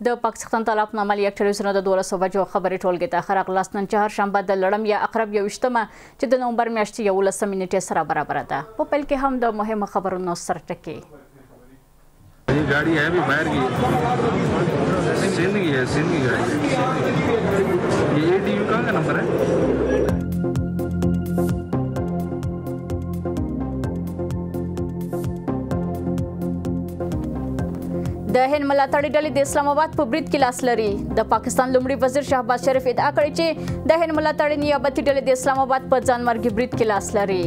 د پاکستان طالب نامه یک ټلویزیون د 12 بجو خبري ټولګي ته خرق لاسنن چهارشنبه د لړم یا اقرب 21 چې د نومبر میاشتې 11 نیټه سره برابر ده په پیل کې هم د مهمه خبرونو سرټکی ये गाड़ी है भी बाहर की सिंध की है सिंध की गाड़ी है ये ADU कहाँ का नंबर है د هند ملاتړي ډلې د اسلام آباد په برید کې لاس لري د پاکستان لومړي وزیر شهباز شریف ادعا کړې چې د هند ملاتړي نیابتي ډلې د اسلام آباد په ځانمرګي برید کې لاس لري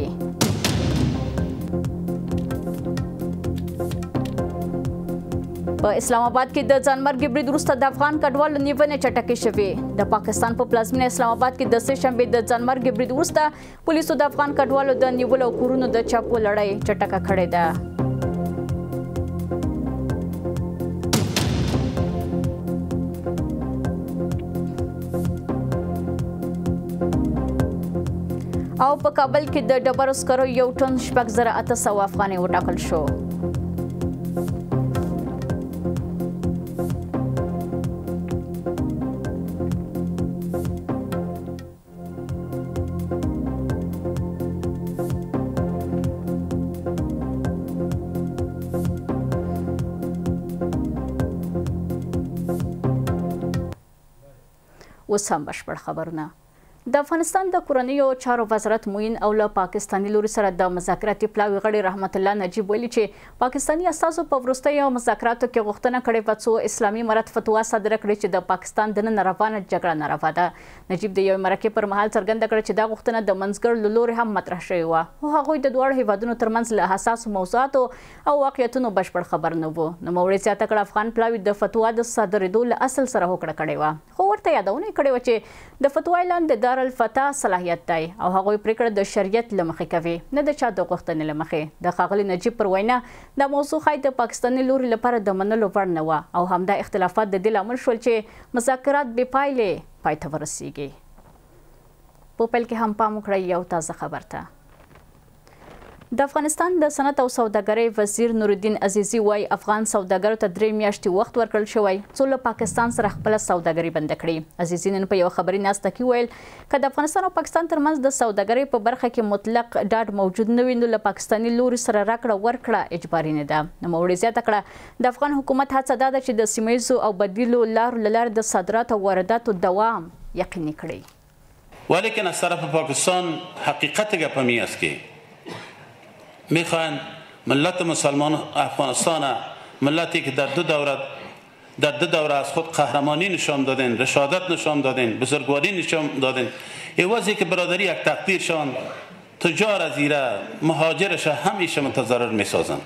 په اسلام آباد کې د ځانمرګي برید وروسته د افغان کډوالو نیونې چټکې شوې د پاکستان په پلازمینه اسلام آباد کې د سه شنبې د ځانمرګي برید وروسته پولیسو د افغان کډوالو د نیولو کورونو د چاپو لړۍ چټکه کړې ده او په کابل کې د ډبرو سکرو یو ټن 6800 افغانۍ وټاکل شو اوس هم بشپړ خبرونه د افغانستان د کورنیو چارو وزارت موین او له پاکستاني لوري سره د مذاکراتي پلاوي غړي رحمت الله نجیب ویلي چې پاکستاني اساسو په وروستیو مذاکراتو کې غوښتنه کړې و څو اسلامي امارت فتوا صادره کړې چې د پاکستان دننه روانه جګړه ناروا ده نجیب د یو مرکې پر مهال څرګنده کړه چې دا غوښتنه د منځګړو له لوري هم مطرح شوې وه خو هغوی د دواړو هیوادونو ترمنځ له حساسو موضوعاتو او واقعیتونو بشپړ خبر نه وو نوموړي زیاته کړه افغان پلاوي د فتوا د صادرېدو له اصل سره هوکړه کړې وه خو ورته یادونه یې کړې وه چې د فتوا اعلان د دارالفتح صلاحیت دی او هغوی پریکړه د شریعت له مخې کوي نه د چا د غوښتنې له مخې د ښاغلي نجیب پر وینا دا موضوع ښایي د پاکستاني لوري لپاره د منلو وړ نه وه او همدا اختلافات د دې لامل شول چې مذاکرات بې پایلې پای ته ورسیږي په پیل کې هم پام وکړئ یو تازه خبر ته د افغانستان د صنعت او سوداګرۍ وزیر نورالدین عزیزي وایي افغان سوداګرو ته 3 میاشتې وخت ورکړل شوی څو له پاکستان سره خپله سوداګري بنده کړي عزیزي نن په یو خبري ناسته کې ویل که د افغانستان او پاکستان ترمنځ د سوداګرۍ په برخه کې مطلق ډاډ موجود نه وي نو له پاکستاني لوري سره راکړه ورکړه اجباري نه ده نوموړي زیاته کړه د افغان حکومت هڅه دا ده چې د سیمه ییزو او بدیلو لارو له لارې د صادراتو او وارداتو دوام یقیني کړي ولیکن از طرف پاکستان حقیقت گپمی است که میخواهند ملت مسلمان افغانستان ملتی که در دو دوره از خود قهرمانی نشان دادن رشادت نشان دادن بزرگواری نشان دادن عوضی که برادری یک تقدیرشان تجار از ایره مهاجرش همیشه متضرر میسازند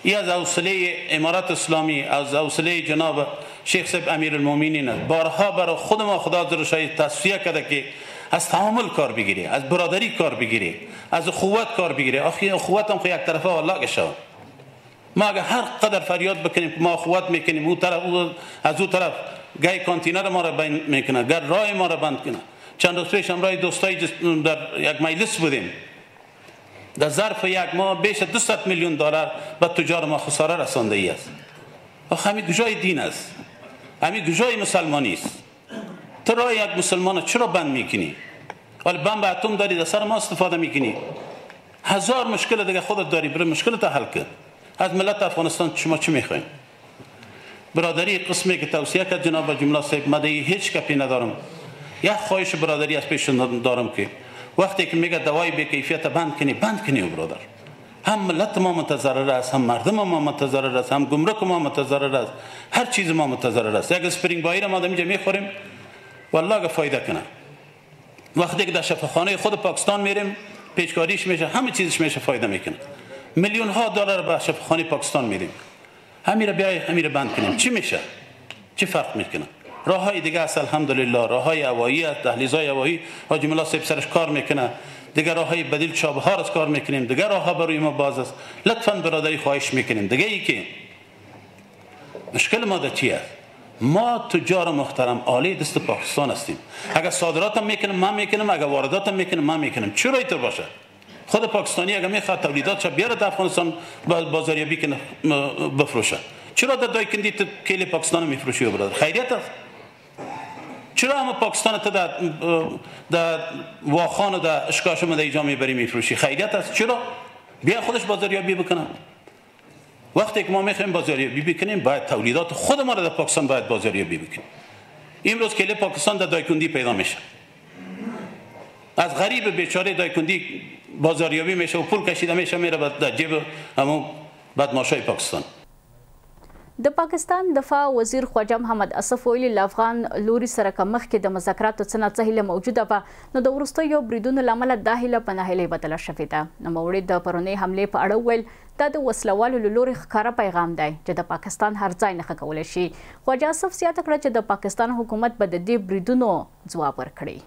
این از حوصله امارات اسلامی از حوصله جناب شیخ صاحب امیرالمومنین بارها برای خود ما خدا درشای تصفیه کرده که از تعامل کار بگیری از برادری کار بگیری از اخوت کار بگیری آخه اخوت هم خو یک طرفه والله شود ما اگر هر قدر فریاد بکنیم ما اخوت میکنیم او طرف از او طرف گای کانتینر ما را بند میکنه گر راه ما را بند کنه چند روز پیش همراه دوستای در یک مجلس بودیم در ظرف یک ماه بیش 200 میلیون دلار به تجار ما خساره رسانده ای است آخه همین گوشای دین است همین گوشای مسلمانی است تو راه یک مسلمان چرا بند میکنی ولی بمب اتم داری در سر ما استفاده میکنی هزار مشکل دیگه خودت داری برای مشکلت حل کن از ملت افغانستان شما چی میخواین برادری قسمی که توصیه کرد جناب جمله صاحب من هیچ کپی ندارم یک خواهش برادری از پیش دارم که وقتی که میگه دوای بی کیفیت بند کنی برادر هم ملت ما متضرر است هم مردم ما متضرر است هم گمرک ما متضرر است هر چیز ما متضرر است یک اسپرینگ بایر ما اینجا میخوریم والله فایده کنه وقتی که در شفاخانه خود پاکستان میریم پیچکاریش میشه همه چیزش میشه فایده میکنه میلیون ها دلار به شفاخانه پاکستان میریم همین بیای همین بند کنیم چی میشه چی فرق میکنه راه های دیگه است الحمدلله راه های هوایی است دهلیزهای هوایی حاجی ملا صاحب سرش کار میکنه دیگه راه های بدیل چابهار از کار میکنیم دیگه راه ها برای ما باز است لطفا برادری خواهش میکنیم دیگه ای که مشکل ما چیه ما تجار محترم عالی دست پاکستان هستیم اگر صادراتم میکنم من میکنم اگر وارداتم میکنم من میکنم چرا اینطور باشه خود پاکستانی اگر میخواد تولیداتش بیاره در افغانستان بازاریابی کنه بفروشه چرا در دایکندی تو کیل پاکستان میفروشی برادر؟ خیریت است. چرا هم پاکستان تو در واخان و در اشکاشم در اینجا میبری میفروشی؟ خیریت است. چرا؟ بیا خودش بازاریابی بکنه. وقتی که ما میخوایم بازاریابی بکنیم باید تولیدات خود ما را در پاکستان باید بازاریابی بکنیم. امروز کیل پاکستان در دایکندی پیدا میشه. از غریب بیچاره دایکندی بازاریابی میشه و پول کشیده میشه میره در جیب همون بدمعاشای پاکستان. د پاکستان دفاع وزیر خواجه محمد اسف ویلي له افغان لوري سره که مخکې د مذاکراتو څه نه څه هیله موجوده وه نو د وروستیو بریدونو له امله دا هیله په ناهیلۍ بدله شوې ده. نوموړي د پرونۍ حملې په اړه وویل دا د وسلوالو له لوري ښکاره پیغام دی چې د پاکستان هر ځای نښه کولی شي. خواجه اسف زیاته کړه چې د پاکستان حکومت به د دې بریدونو ځواب ورکړي.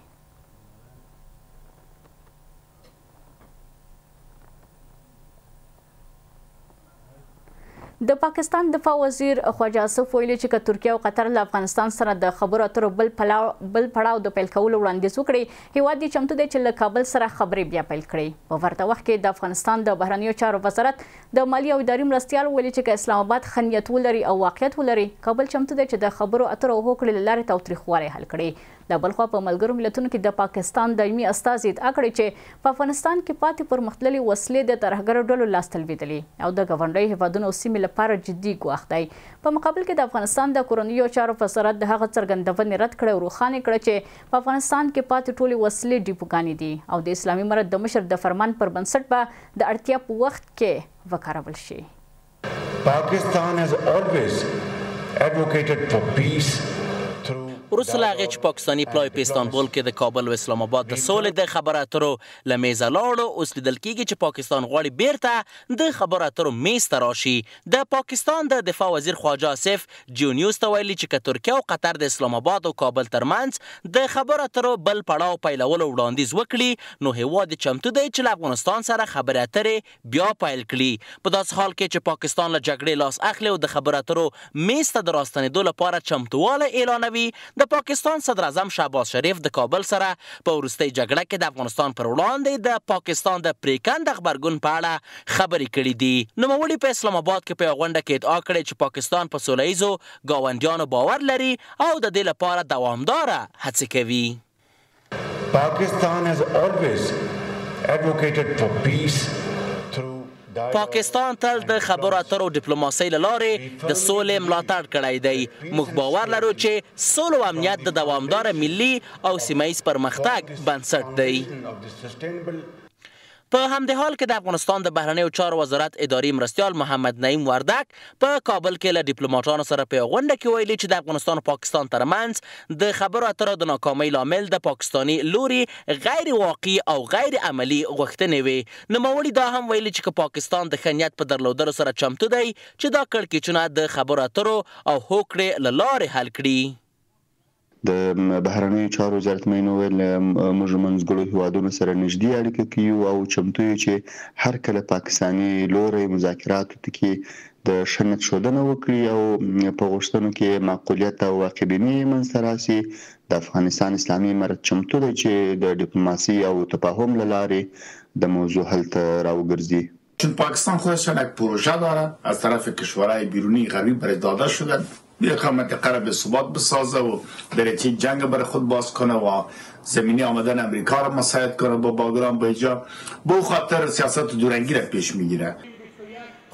د پاکستان دفاع وزیر خواجه اسف ویلي چې که ترکیه او قطر له افغانستان سره د خبرو اترو بل پړاو د پیل کولو وړاندیز وکړي هیواد یې چمتو دی چې له کابل سره خبرې بیا پیل کړي. په ورته وخت کې د افغانستان د بهرنیو چارو وزارت د مالی او اداري مرستیال ویلي چې که اسلام آباد ښه نیت ولري او واقعیت ولري کابل چمتو دی چې د خبرو اترو او هوکړې له لارې تاوتریخوالی حل کړي. د بل خوا په ملګرو ملتونو کې د پاکستان دایمي استازي ادعا کړې چې په افغانستان کې پاتې پرمختللي وسلې د ترهګرو ډلو لاسته لوېدلې او د ګاونډیو هیوادونو او سیمې لپاره جدي ګواښ دی. په مقابل کې د افغانستان د کورنیو چارو وزارت د هغه څرګندونې رد کړې او روښانه کړه چې په افغانستان کې پاتې ټولې وسلې ډیپوګانې دي او د اسلامي امارت د مشر د فرمان پر بنسټ به د اړتیا په وخت کې وکارول شي. Pakistan has always advocated for peace. وروسته له هغې چې پاکستاني پلاوی په استانبول کې د کابل و اسلام آباد د سولې د خبرو اترو له میزه لاړو اوس لیدل کېږي چې پاکستان غواړي بیرته د خبرو اترو میز ته راشي. د پاکستان د دفاع وزیر خواجه اسف جیو نیوز ته ویلي چې که ترکیه او قطر د اسلام آباد او کابل ترمنځ د خبرو اترو بل پړاو پیلولو وړاندیز وکړي نو هیواد چمتو دی چې له افغانستان سره خبرې اترې بیا پیل کړي. په داسې حال کې چې پاکستان له جګړې لاس اخلي او د خبرو اترو میز ته د راستنېدو لپاره چمتووالی اعلانوي د پاکستان صدر اعظم شهباز شریف د کابل سره په وروستۍ جګړه کې د افغانستان پر وړاندې د پاکستان د پریکند غبرګون په اړه خبرې کړې دي. نوموړي په اسلام آباد کې په یوه غونډه کې ادعا کړې چې پاکستان په سوله ییزو ګاونډیانو باور لري او د دې لپاره دوامداره هڅې کوي. Pakistan has always advocated for peace. پاکستان تل د خبرو اترو ډیپلوماسۍ له لارې د سولې ملاتړ کړی دی. موږ باور لرو چې سوله او امنیت د دوامداره ملي او سیمه ییز پرمختګ بنسټ دی. په همدې حال کې د افغانستان د بهرنیو چارو وزارت اداري مرستیال محمد نعیم وردک په کابل کې له ډیپلوماټانو سره په غونډه کې ویلي چې د افغانستان او پاکستان ترمنځ د خبرو اترو د ناکامۍ لامل د پاکستاني لوري غیر واقعي او غیر عملی غوښتنې وي. نوموړي دا هم ویلي چې پاکستان د ښه نیت په درلودلو سره چمتو دی چې دا کړکېچونه د خبرو اترو او هوکړې له لارې حل کړي. د بهرنیو چارو وزارت مینو ویل موږ منځګړو هیوادونو سره نږدې اړیکه کوي او چمتو یو چې هر کله پاکستاني لوري مذاکراتو کې د ښه نیت ښودنه وکړي او په غوښتنو کې معقولیت او واقعبیني منځته راسي. د افغانستان اسلامي امارت چمتو دی چې د ډیپلماسي او تفاهم له لارې د موضوع حل ته راوګرځي. چون پاکستان خودش یک پروژه دارد از طرف کشورهای بیرونی غربی برای داده شده یک منطقه را به ثبات بسازه و دریچه جنگ برای خود باز کنه و زمینی آمدن امریکا را مساعد کنه با باگرام به ایجا به خاطر سیاست دورنگی را پیش میگیره.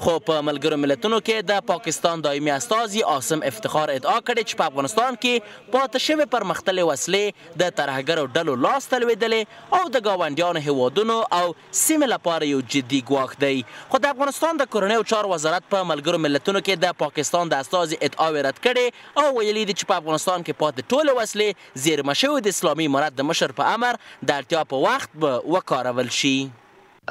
خو په ملګرو ملتونو کې د پاکستان دایمي استازي عاصم افتخار ادعا کړې چې په افغانستان کې پاتې شوې پرمختللې وسلې د ترهګرو ډلو لاسته لوېدلې او د ګاونډیانو هیوادونو او سیمې لپاره یو جدي ګواښ دی. خو د افغانستان د کورنیو چارو وزارت په ملګرو ملتونو کې د پاکستان د استازي ادعاوې رد کړې او ویلي دي چې په افغانستان کې پاتې ټولې وسلې زیرمه شوې د اسلامي امارت د مشر په امر د اړتیا په وخت به وکارول شي.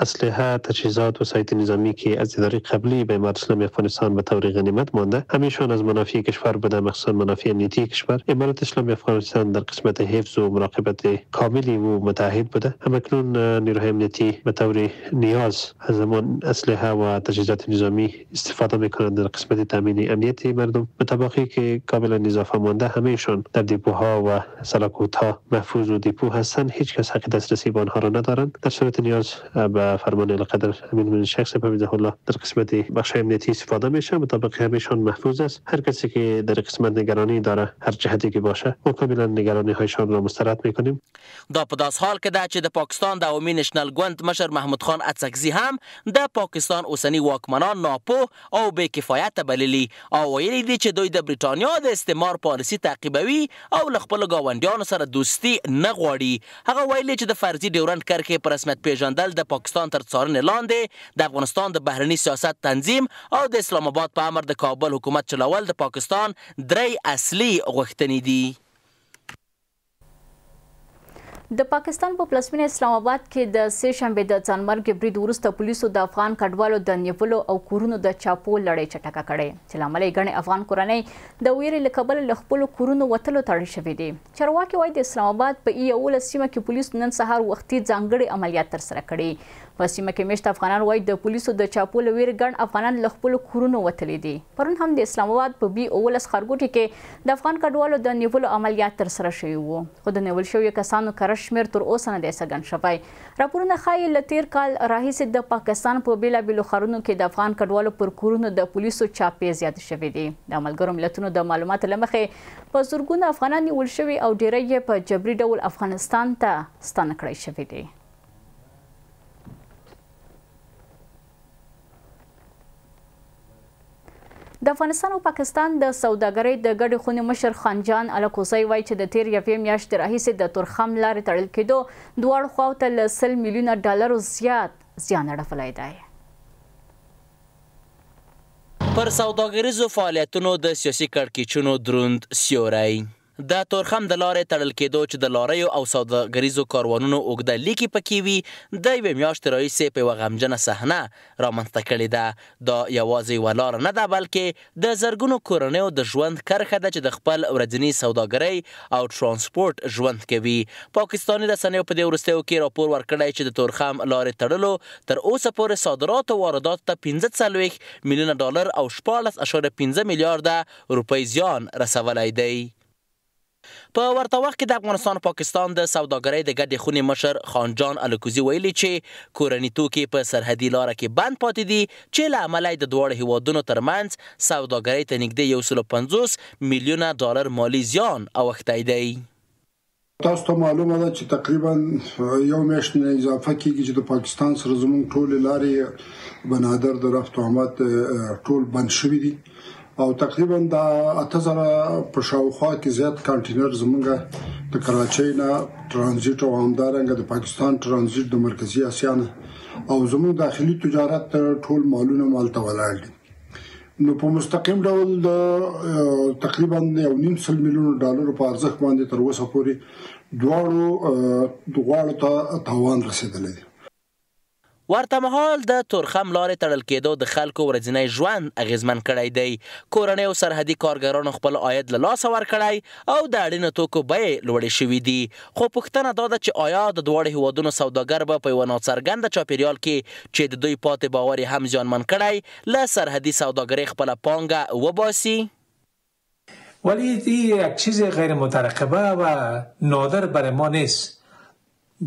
اسلحه، تجهیزات و سایت نظامی که از اداره قبلی به امارت اسلامی افغانستان به طور غنیمت مانده همیشان از منافع کشور بوده، مخصوصا منافع امنیتی کشور. امارت اسلامی افغانستان در قسمت حفظ و مراقبت کاملی و متعهد بوده. همکنون نیروهای امنیتی به طور نیاز از زمان اسلحه و تجهیزات نظامی استفاده میکنند در قسمت تامین امنیت مردم. مطابقی که کاملا اضافه مانده همهشان در دیپوها و سلاکوتها محفوظ و دیپو هستند. هیچ کس حق دسترسی به آنها را ندارند. در صورت نیاز به و فرمان القدر امین شخص حفظه الله در قسمت بخش امنیتی استفاده میشه. مطابق همیشان محفوظ است. هر کسی که در قسمت نگرانی داره هر جهتی که باشه ما کاملا نگرانی هایشان را مسترد میکنیم. دا په داس حال کې ده چې د پاکستان د عوامي نېشنل ګوند مشر محمود خان اڅکزي هم د پاکستان اوسني واکمنان ناپوه او بې کفایته بللي او ویلي دي چې دوی د بریټانیا د استعمار پالیسي تعقیبوي او له خپلو ګاونډیانو سره دوستي نه غواړي. هغه ویلي چې د فرضي ډیورنډ کرښې په رسمیت پیژندل د پاکستان تر څارنې لاندې د افغانستان د بهرني سیاست تنظیم او د اسلام آباد په امر د کابل حکومت چلول د پاکستان درې اصلي غوښتنې دي. د پاکستان په پلازمینه اسلام آباد کې د سه شنبه د ځانمرګ برید وروسته پولیسو د افغان کډوالو د نیولو او کورونو د چاپو لړۍ چټکه کړې چې لامل یې ګڼې افغان کورنۍ د ویرې له کبله له خپلو کورونو وتلو ته اړ شوي دي. چارواکي وایي د اسلام آباد په 11 سیمه کې پولیسو نن سهار وختي ځانګړي عملیات ترسره کړي. په سیمه کې مېشت افغانان وایي د پولیسو د چاپو له ویرې ګڼ افغانان له خپلو کورونو وتلي دي. پرون هم د اسلام آباد په 11 ښارګوټي کې د افغان کډوالو د نیولو عملیات ترسره شوي وو خو د نیول شویو کسانو کره شمېر تر اوسه د څرګند شوی. راپورونه ښایي له تیر کال راهیسې د پاکستان په بیلابیلو ښارونو کې د افغان کډوالو پر کورونو د پولیسو چاپې زیاتې شوې دي. د ملګرو ملتونو د معلوماتو له مخې په زرګونه افغانان نیول شوي او ډیری یې په جبري ډول افغانستان ته ستانه کړی شوي دي. د افغانستان او پاکستان د سوداګرۍ د ګډې خونې مشر خانجان الکوزی وایي چې د تیر یوې میاشتې راهیسې د تورخم لارې تړل کېدو دواړو خواو ته له 100 میلیونه ډالرو زیات زیان اړولی دی. پر سوداګریزو فعالیتونو د سیاسي کړکېچونو دروند سیوری. د تورخم د لارې تړل کېدو چې د لاریو او سوداګریزو کاروانونو اوږده لیکې پکې وي د یوې میاشتې راهیسې په یوه غمجنه صحنه رامنځته کړې ده. دا یوازې یوه لاره نه ده بلکې د زرګونو کورنیو د ژوند کرښه ده چې د خپل ورځني سوداګرۍ او ترانسپورت ژوند کوي. پاکستاني رسنیو په دې وروستیو کې راپور ورکړی چې د تورخم لارې تړلو تر اوسه پورې صادرات او وارداتو ته 45 میلیونه ډالر او 14.5 میلیارده روپۍ زیان رسولی دی. په ورته وخت کې د افغانستان او پاکستان د سوداګرۍ د ګډې خونې مشر خانجان الکوزي ویلي چې کورني توکي په سرحدي لاره کې بند پاتې دي چې له امله د دواړو هیوادونو ترمنځ سوداګرۍ ته نږدې 150 میلیونه ډالر مالي زیان اوښتی دی. تاسو ته معلومه ده چې تقریبا یو میاشت نه اضافه کېږي چې د پاکستان سره زموږ ټولې لارې بنادر د رفت و آمد ټول بند شوي دي او تقریبا د 8000 په شاوخوا کې زیات کانټینر زمونږ د کراچۍ نه ترانزیت او همدارنګه د پاکستان ترانزیت د مرکزی اسیا نه او زمونږ داخلي تجارت ټول مالونه مالته ولاړ دي. نو په مستقیم ډول د تقریبا 1.5 میلیون ډالر په ارزښت باندې تر اوسه پورې دواړو ته تاوان رسیدلی دی. ورته مهال د تورخم لارې تړل کېدو د خلکو ورځنی ژوند اغیزمن کړی دی. کورنۍ او سرحدي کارګرانو خپل عاید له لاسه ورکړی او د اړینو توکو بیې لوړې شوي دي. خو پوښتنه دا ده چې آیا د دواړو هیوادونو سوداګر به په یوه ناڅرګنده چاپیریال کې چې د دوی پاتې باور یې هم زیانمن کړی له سرحدي سوداګرۍ خپله پانګه وباسي؟ ولی یک چیز غیر مترقبه و نادر برای ما نیست،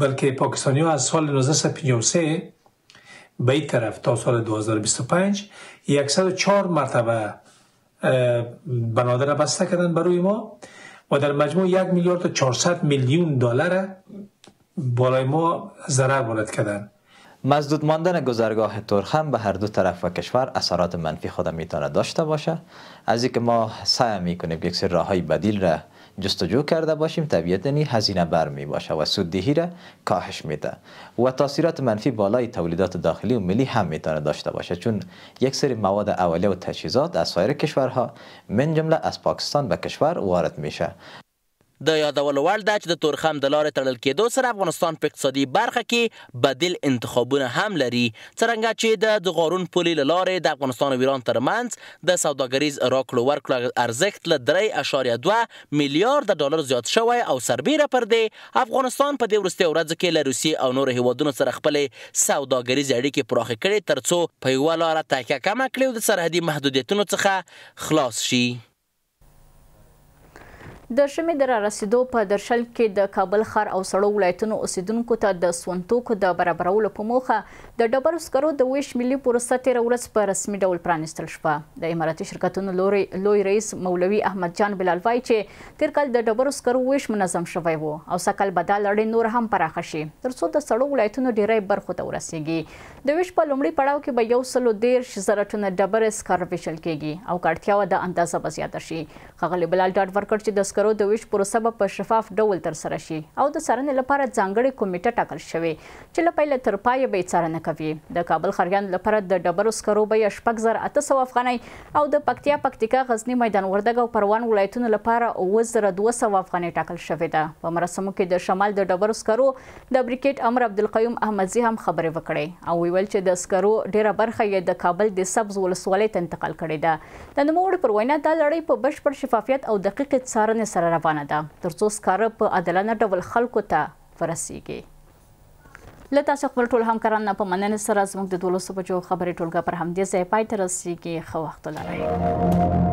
بلکه پاکستانی ها از سال 1953 به این طرف تا سال 2025 104 مرتبه بنادر را بسته کردن برای ما و در مجموع 1 میلیارد و 400 میلیون دلار بالای ما ضرر وارد کردن. مسدود ماندن گذرگاه تورخم به هر دو طرف و کشور اثرات منفی خود میتونه داشته باشه. از اینکه ما سعی میکنیم یک سری راههای بدیل را جستجو کرده باشیم، طبیعتاً هزینه بر می باشه و سوددهی را کاهش میده و تاثیرات منفی بالای تولیدات داخلی و ملی هم میتونه داشته باشه، چون یک سری مواد اولیه و تجهیزات از سایر کشورها من جمله از پاکستان به کشور وارد میشه. د یادولو وړ ده چې د تورخم د لارې تړل کېدو سره افغانستان په اقتصادي برخه کې بدیل انتخابونه هم لري، څرنګه چې د غارون پولې له لارې د افغانستان او ایران ترمنځ د سوداګریز راکړو ورکړو ارزښت له 3.2 میلیارد ډالر زیات شوی او سربیره پر دې افغانستان په دې وروستیو ورځو کې له روسیې او نورو هیوادونو سره خپلې سوداګریزې اړیکې پراخې کړې ترڅو په یوه لاره تکیه کمه کړي او د سرحدي محدودیتونو څخه خلاص شي. د شمې د رارسېدو په درشل کې د کابل ښار او سړو ولایتونو اوسیدونکو ته د سونتوکو د برابرولو په موخه د ډبرو سکرو د ویش ملي پروسه تېره ورځ په رسمي ډول پرانیستل شوه. د اماراتي شرکتونو لوی رئیس مولوي احمد جان بلال وایي چې تېر کال د ډبرو سکرو ویش منظم شوی و او سږ کال به دا لړۍ نور هم پراخه شي تر څو د سړو ولایتونو ډیری برخو ته ورسیږي. د ویش په لومړي پړاو کې به 113,000 ټنه ډبرې سکر ویشل کیږي او که اړتیا وه د اندازه به زیاته شي. ښاغلي بلال ډاډ ورکړ چې د سکرو د ویش پروسه به په شفاف ډول ترسره شي او د څارنې لپاره ځانګړې کمیټه ټاکل شوې چې له پیله تر پایه به یې څارنه کوي. د کابل ښاریانو لپاره د ډبرو سکرو بیه 6,800 افغانۍ او د پکتیا، پکتیکا، غزني، میدان وردګ او پروان ولایتونو لپاره 7,200 افغانۍ ټاکل شوې ده. په مراسمو کې د شمال د ډبرو سکرو د بریګیډ امر عبدالقیوم احمدزي هم خبرې وکړې او ویل چې د سکرو ډیره برخه یې د کابل د سبز ولسوالۍ ته انتقال کړې ده. د نوموړي پر وینا دا لړۍ په بشپړ شفافیت او دقیقې څارنې سره روانه ده ترڅو سکاره په عادلانه ډول خلکو ته ورسیږي. له تاسو خپل ټول همکاران په مننې سره زموږ د 12 بجو خبري ټولګه پر همدې ځای پای ته رسیږي. ښه وخت ولرئ.